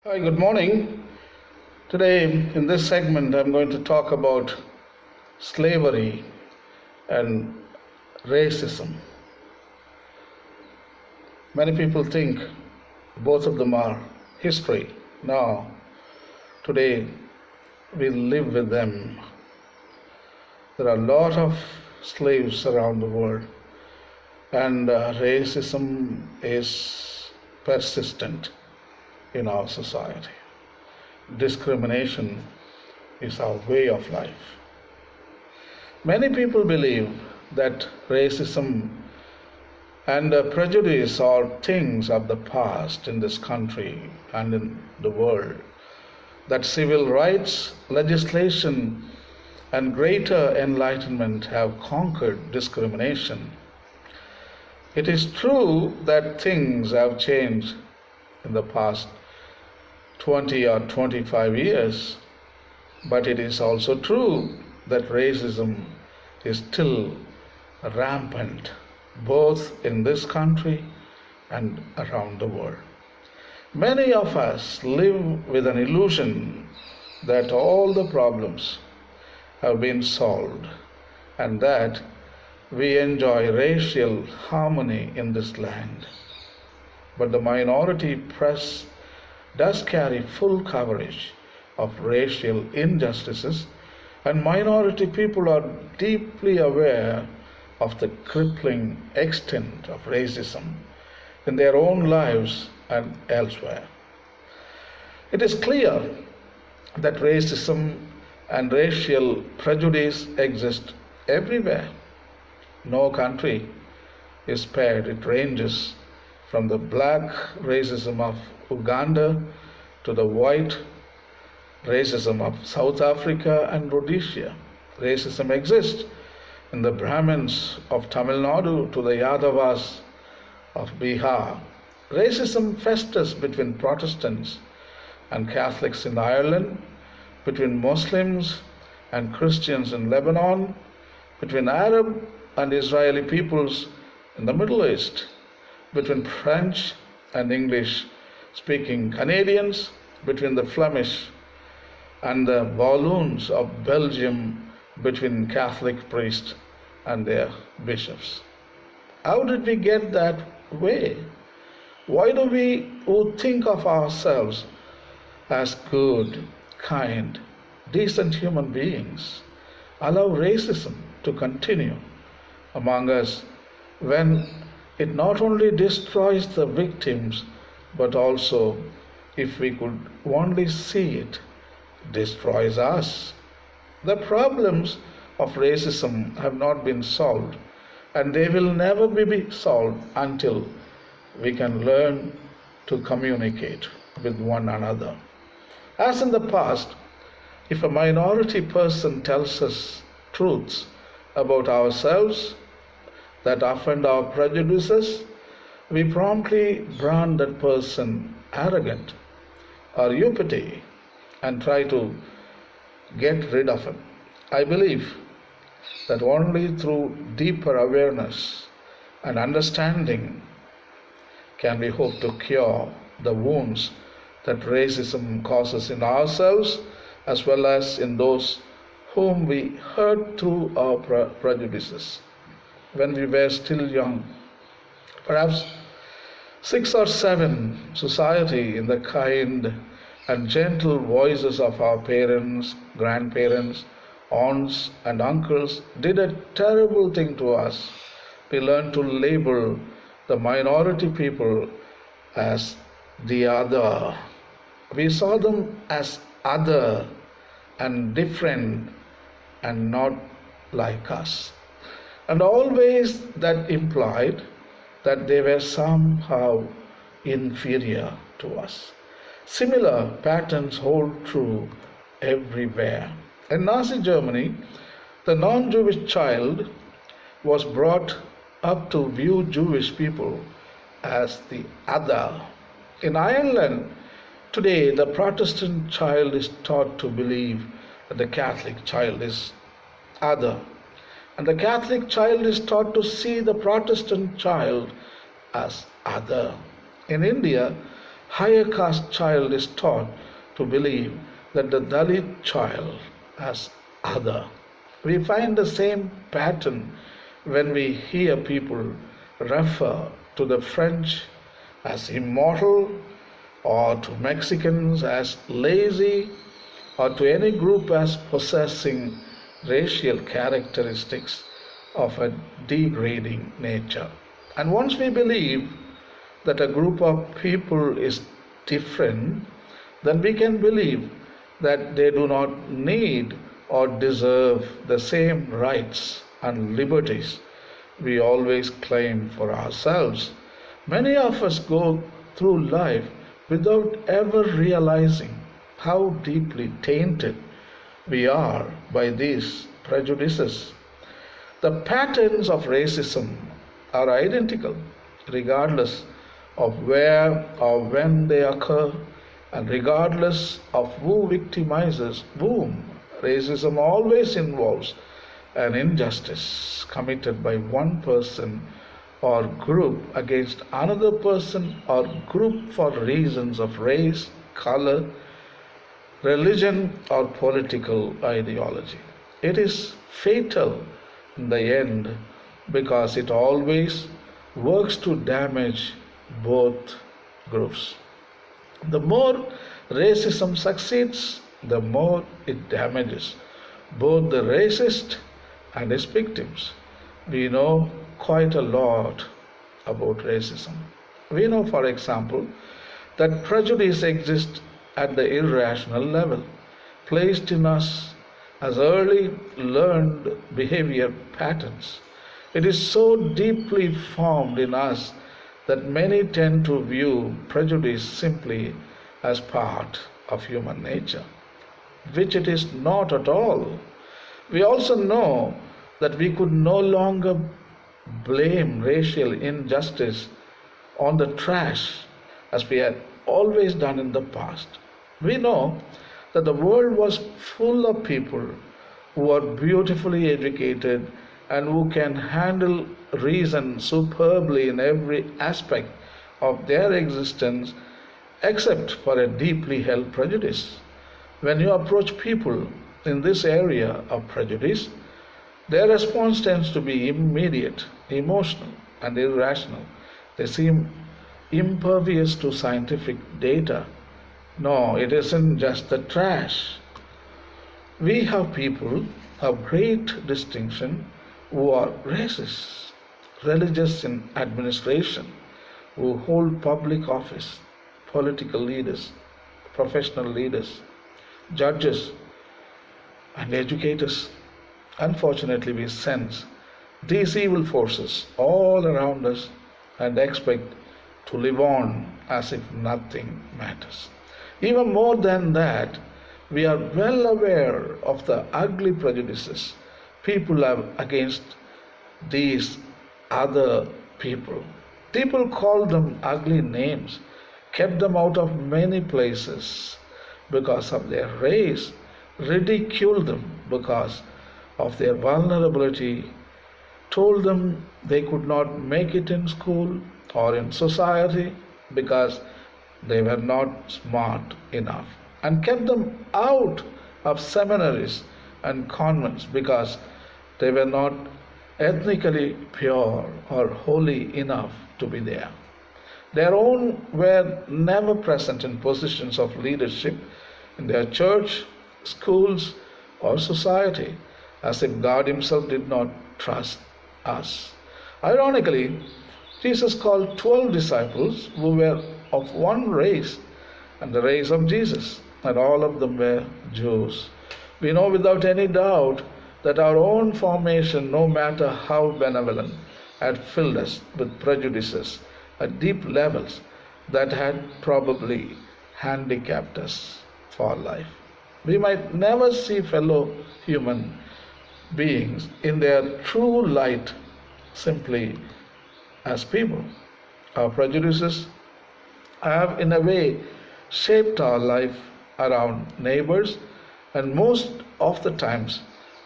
Hi, good morning. Today, in this segment, I'm going to talk about slavery and racism. Many people think both of them are history. Now, today, we live with them. There are a lot of slaves around the world, and racism is persistent in our society. Discrimination is our way of life. Many people believe that racism and prejudice are things of the past in this country and in the world, that civil rights legislation and greater enlightenment have conquered discrimination. It is true that things have changed in the past 20 or 25 years, but it is also true that racism is still rampant both in this country and around the world. Many of us live with an illusion that all the problems have been solved and that we enjoy racial harmony in this land. But the minority press does carry full coverage of racial injustices, and minority people are deeply aware of the crippling extent of racism in their own lives and elsewhere. It is clear that racism and racial prejudice exist everywhere. No country is spared. It ranges from the black racism of Uganda to the white racism of South Africa and Rhodesia. Racism exists in the Brahmins of Tamil Nadu to the Yadavas of Bihar. Racism festers between Protestants and Catholics in Ireland, between Muslims and Christians in Lebanon, between Arab and Israeli peoples in the Middle East, between French and English speaking Canadians, between the Flemish and the Walloons of Belgium, between Catholic priests and their bishops. How did we get that way? Why do we who think of ourselves as good, kind, decent human beings allow racism to continue among us when it not only destroys the victims but also, if we could only see it, destroys us? The problems of racism have not been solved, and they will never be solved until we can learn to communicate with one another. As in the past, if a minority person tells us truths about ourselves that offend our prejudices, we promptly brand that person arrogant or uppity and try to get rid of him. I believe that only through deeper awareness and understanding can we hope to cure the wounds that racism causes in ourselves as well as in those whom we hurt through our prejudices. When we were still young, perhaps 6 or 7, society, in the kind and gentle voices of our parents, grandparents, aunts and uncles, did a terrible thing to us. We learned to label the minority people as the other. We saw them as other and different and not like us. And always that implied that they were somehow inferior to us. Similar patterns hold true everywhere. In Nazi Germany, the non-Jewish child was brought up to view Jewish people as the other. In Ireland, today the Protestant child is taught to believe that the Catholic child is other. And the Catholic child is taught to see the Protestant child as other. In India, higher caste child is taught to believe that the Dalit child as other. We find the same pattern when we hear people refer to the French as immortal, or to Mexicans as lazy, or to any group as possessing racial characteristics of a degrading nature. And once we believe that a group of people is different, then we can believe that they do not need or deserve the same rights and liberties we always claim for ourselves. Many of us go through life without ever realizing how deeply tainted we are by these prejudices. The patterns of racism are identical regardless of where or when they occur, and regardless of who victimizes whom. Racism always involves an injustice committed by one person or group against another person or group for reasons of race, color, religion, or political ideology. It is fatal in the end because it always works to damage both groups. The more racism succeeds, the more it damages both the racist and his victims. We know quite a lot about racism. We know, for example, that prejudice exists at the irrational level, placed in us as early learned behavior patterns. It is so deeply formed in us that many tend to view prejudice simply as part of human nature, which it is not at all. We also know that we could no longer blame racial injustice on the trash as we had always done in the past. We know that the world was full of people who are beautifully educated and who can handle reason superbly in every aspect of their existence except for a deeply held prejudice. When you approach people in this area of prejudice, their response tends to be immediate, emotional, and irrational. They seem impervious to scientific data. No, it isn't just the trash. We have people of great distinction who are racist, religious in administration, who hold public office, political leaders, professional leaders, judges, and educators. Unfortunately, we sense these evil forces all around us and expect to live on as if nothing matters. Even more than that, we are well aware of the ugly prejudices people have against these other people. People call them ugly names, kept them out of many places because of their race, ridiculed them because of their vulnerability, told them they could not make it in school or in society because they were not smart enough, and kept them out of seminaries and convents because they were not ethnically pure or holy enough to be there. Their own were never present in positions of leadership in their church, schools, or society, as if God Himself did not trust us. Ironically, Jesus called 12 disciples who were of one race and the race of Jesus, and all of them were Jews. We know without any doubt that our own formation, no matter how benevolent, had filled us with prejudices at deep levels that had probably handicapped us for life. We might never see fellow human beings in their true light simply as people. Our prejudices have, in a way, shaped our life around neighbors, and most of the times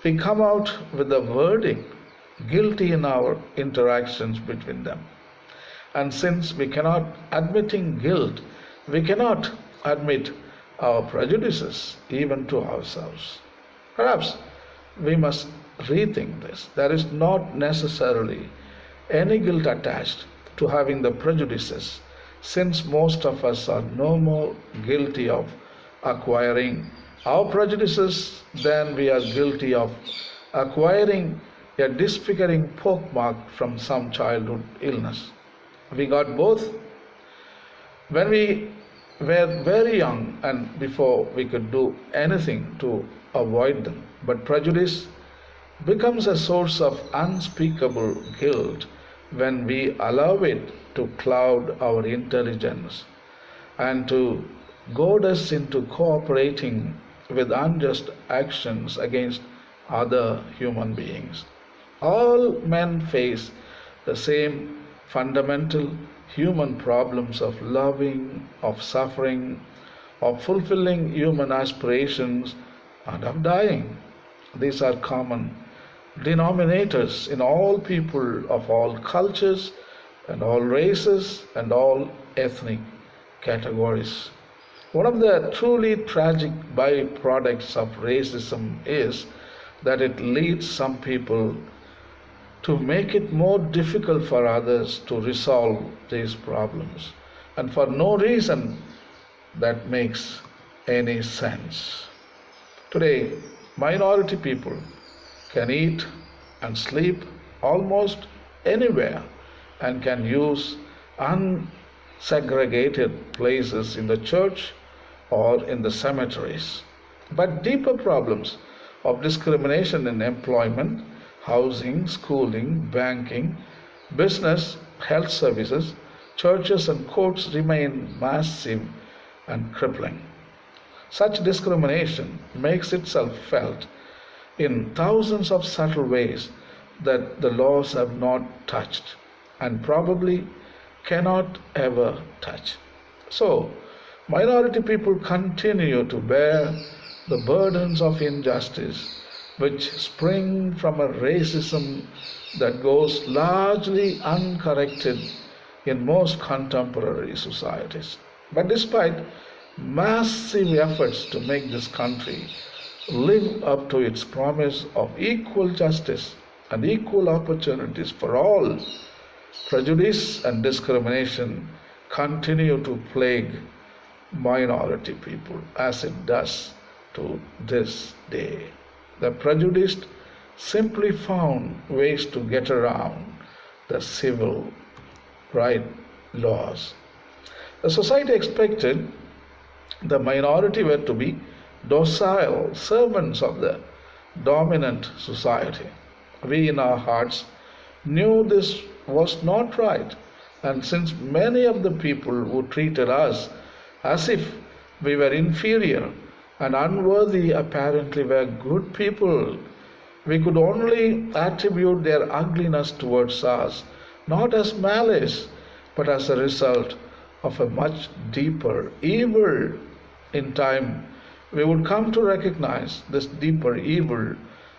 we come out with the verdict guilty in our interactions between them. And since we cannot admitting guilt We cannot admit our prejudices even to ourselves. Perhaps we must rethink this. There is not necessarily any guilt attached to having the prejudices, since most of us are no more guilty of acquiring our prejudices than we are guilty of acquiring a disfiguring pockmark from some childhood illness. We got both when we were very young and before we could do anything to avoid them. But prejudice becomes a source of unspeakable guilt when we allow it to cloud our intelligence and to goad us into cooperating with unjust actions against other human beings. All men face the same fundamental human problems of loving, of suffering, of fulfilling human aspirations, and of dying. These are common denominators in all people of all cultures and all races and all ethnic categories. One of the truly tragic byproducts of racism is that it leads some people to make it more difficult for others to resolve these problems, and for no reason that makes any sense. Today, minority people can eat and sleep almost anywhere and can use unsegregated places in the church or in the cemeteries. But deeper problems of discrimination in employment, housing, schooling, banking, business, health services, churches, and courts remain massive and crippling. Such discrimination makes itself felt in thousands of subtle ways that the laws have not touched and probably cannot ever touch. So, minority people continue to bear the burdens of injustice which spring from a racism that goes largely uncorrected in most contemporary societies. But despite massive efforts to make this country live up to its promise of equal justice and equal opportunities for all, prejudice and discrimination continue to plague minority people as it does to this day. The prejudiced simply found ways to get around the civil right laws. The society expected the minority were to be docile servants of the dominant society. We in our hearts knew this was not right, and since many of the people who treated us as if we were inferior and unworthy apparently were good people, we could only attribute their ugliness towards us not as malice but as a result of a much deeper evil. In time, we would come to recognize this deeper evil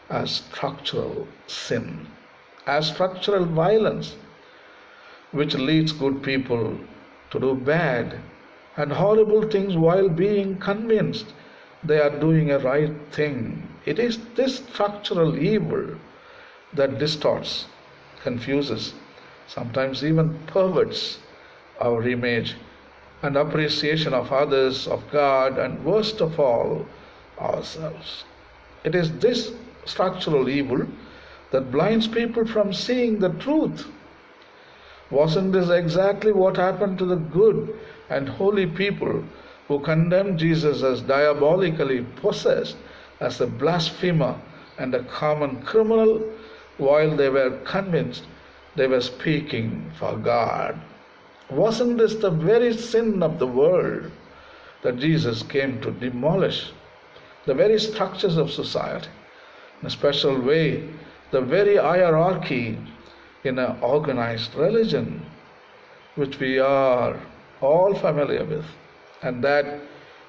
as structural sin, as structural violence, which leads good people to do bad and horrible things while being convinced they are doing a right thing. It is this structural evil that distorts, confuses, sometimes even perverts our image and appreciation of others, of God, and worst of all, ourselves. It is this structural evil that blinds people from seeing the truth. Wasn't this exactly what happened to the good and holy people who condemned Jesus as diabolically possessed, as a blasphemer and a common criminal, while they were convinced they were speaking for God? Wasn't this the very sin of the world that Jesus came to demolish? The very structures of society, in a special way, the very hierarchy in an organized religion, which we are all familiar with, and that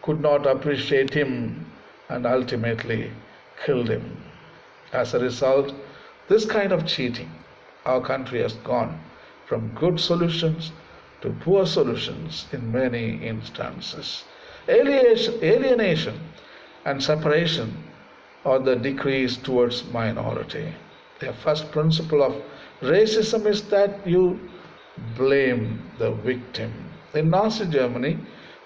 could not appreciate him and ultimately killed him. As a result, this kind of cheating, our country has gone from good solutions to poor solutions in many instances. Alienation and separation are the decrees towards minority. The first principle of racism is that you blame the victim. In Nazi Germany,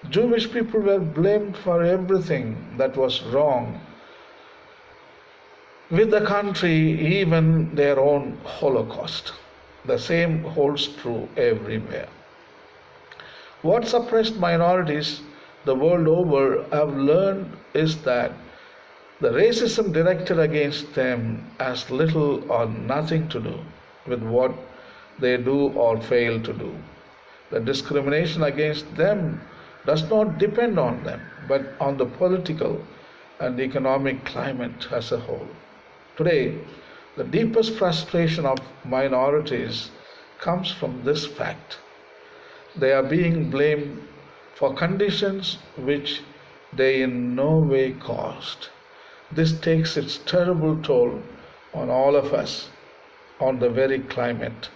Jewish people were blamed for everything that was wrong with the country, even their own Holocaust. The same holds true everywhere. What suppressed minorities the world over have learned is that the racism directed against them has little or nothing to do with what they do or fail to do. The discrimination against them does not depend on them, but on the political and economic climate as a whole. Today, the deepest frustration of minorities comes from this fact. They are being blamed for conditions which they in no way caused. This takes its terrible toll on all of us, on the very climate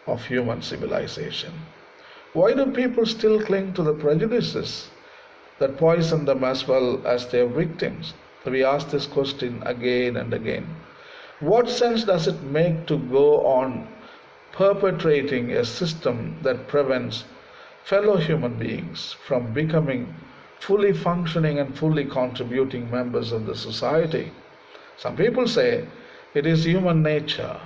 of human civilization. Why do people still cling to the prejudices that poison them as well as their victims? We ask this question again and again. What sense does it make to go on perpetrating a system that prevents fellow human beings from becoming fully functioning and fully contributing members of the society? Some people say it is human nature.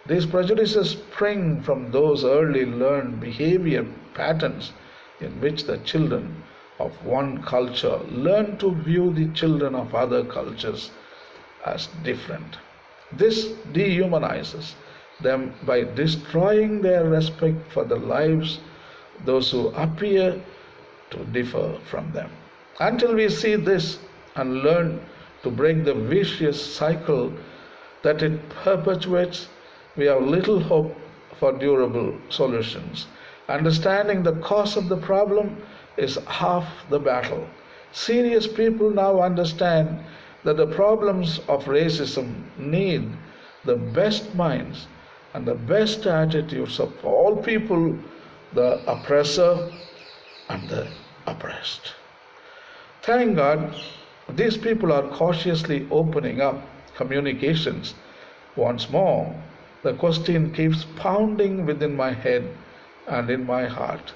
These prejudices spring from those early learned behavior patterns in which the children of one culture learn to view the children of other cultures as different. This dehumanizes them by destroying their respect for the lives of those who appear to differ from them. Until we see this and learn to break the vicious cycle that it perpetuates, we have little hope for durable solutions. Understanding the cause of the problem is half the battle. Serious people now understand that the problems of racism need the best minds and the best attitudes of all people, the oppressor and the oppressed. Thank God, these people are cautiously opening up communications. Once more, the question keeps pounding within my head and in my heart.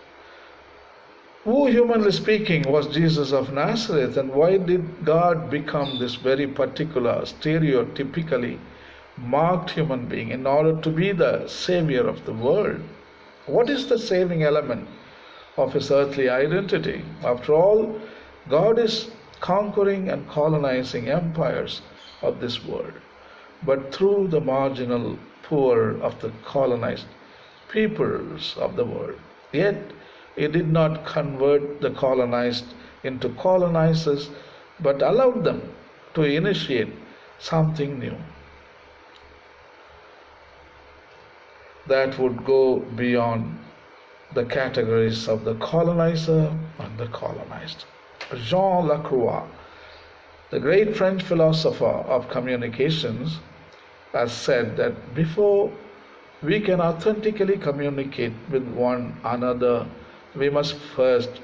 Who, humanly speaking, was Jesus of Nazareth, and why did God become this very particular, stereotypically marked human being in order to be the Savior of the world? What is the saving element of his earthly identity? After all, God is conquering and colonizing empires of this world, but through the marginal poor of the colonized peoples of the world. Yet, he did not convert the colonized into colonizers, but allowed them to initiate something new that would go beyond the categories of the colonizer and the colonized. Jean Lacroix, the great French philosopher of communications, has said that before we can authentically communicate with one another, we must first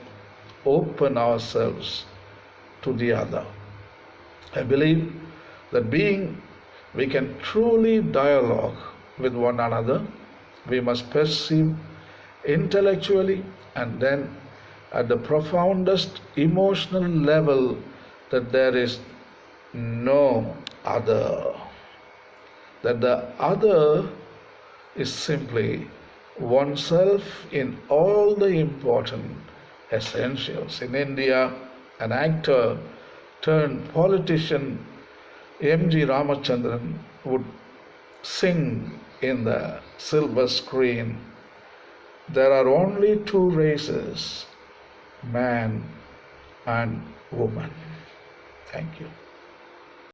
open ourselves to the other. I believe that we can truly dialogue with one another, we must perceive intellectually and then at the profoundest emotional level that there is no other. That the other is simply oneself in all the important essentials. In India, an actor turned politician, M.G. Ramachandran, would sing in the silver screen, "There are only two races, man and woman." Thank you.